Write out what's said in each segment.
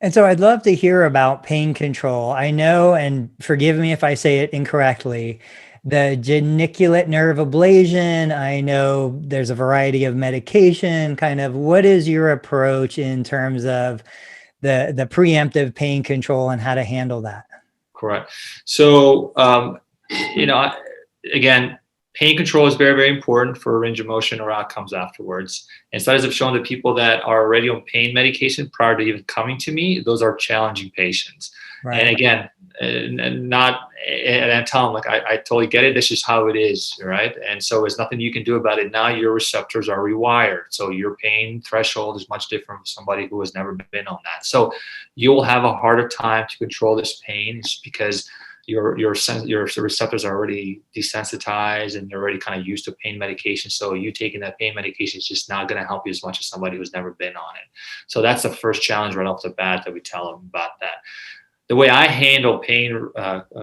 And so I'd love to hear about pain control. I know, and forgive me if I say it incorrectly, the geniculate nerve ablation. I know there's a variety of medication. Kind of what is your approach in terms of the preemptive pain control and how to handle that? Correct. So, you know, again, pain control is very, very important for range of motion or outcomes afterwards. And studies have shown that people that are already on pain medication prior to even coming to me, those are challenging patients. And Right. again, and not, and I tell them, like, I totally get it. This is how it is, right? And so there's nothing you can do about it. Now your receptors are rewired. So your pain threshold is much different from somebody who has never been on that. So you'll have a harder time to control this pain because your receptors are already desensitized and you're already kind of used to pain medication. So you taking that pain medication is just not going to help you as much as somebody who's never been on it. So that's the first challenge right off the bat that we tell them about that. The way I handle pain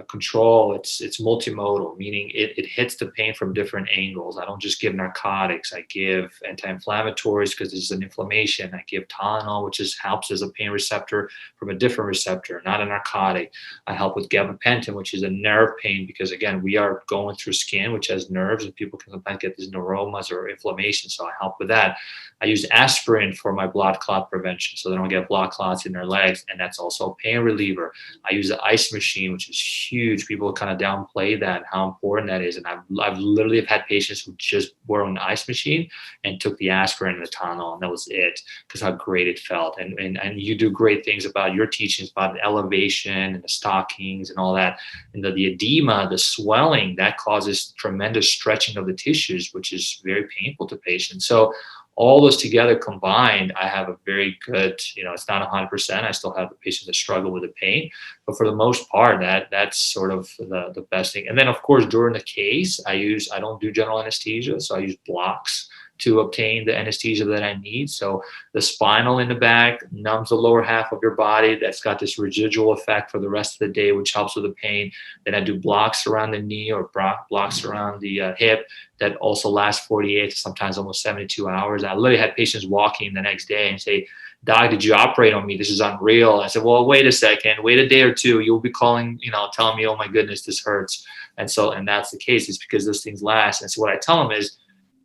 control, it's multimodal, meaning it hits the pain from different angles. I don't just give narcotics. I give anti-inflammatories because there's an inflammation. I give Tylenol, which helps as a pain receptor from a different receptor, not a narcotic. I help with gabapentin, which is a nerve pain because, again, we are going through skin, which has nerves, and people can sometimes get these neuromas or inflammation. So I help with that. I use aspirin for my blood clot prevention so they don't get blood clots in their legs, and that's also a pain reliever. I use the ice machine, which is huge. People kind of downplay that, how important that is. And I've literally had patients who just were on the ice machine and took the aspirin and the Tylenol, and that was it, because how great it felt. And you do great things about your teachings about the elevation and the stockings and all that. And the edema, the swelling, that causes tremendous stretching of the tissues, which is very painful to patients. So all those together combined, I have a very good, it's not 100%. I still have the patients that struggle with the pain, but for the most part, that's sort of the best thing. And then, of course, during the case, I don't do general anesthesia, so I use blocks to obtain the anesthesia that I need. So the spinal in the back numbs the lower half of your body. That's got this residual effect for the rest of the day, which helps with the pain. Then I do blocks around the knee or blocks around the hip that also last 48 to sometimes almost 72 hours. I literally had patients walking the next day and say, "Doc, did you operate on me? This is unreal." I said, "Well, wait a second, wait a day or two. You'll be calling, telling me, oh my goodness, this hurts." And that's the case. It's because those things last. And so what I tell them is,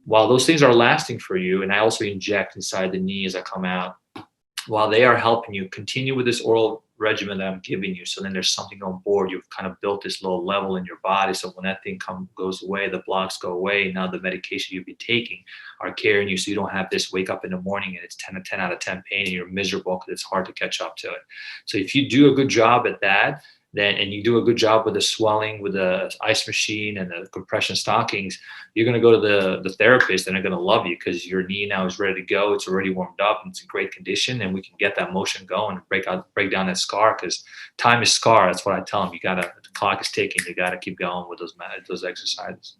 while those things are lasting for you, and I also inject inside the knee as I come out, while they are helping you, continue with this oral regimen that I'm giving you. So then there's something on board. You've kind of built this low level in your body. So when that thing goes away, the blocks go away. Now the medication you've been taking are carrying you, so you don't have this wake up in the morning and it's 10 out of 10 pain and you're miserable because it's hard to catch up to it. So if you do a good job at that, and you do a good job with the swelling, with the ice machine and the compression stockings, you're going to go to the therapist and they're going to love you because your knee now is ready to go. It's already warmed up and it's in great condition, and we can get that motion going and break down that scar, because time is scar. That's what I tell them. The clock is ticking. You got to keep going with those exercises.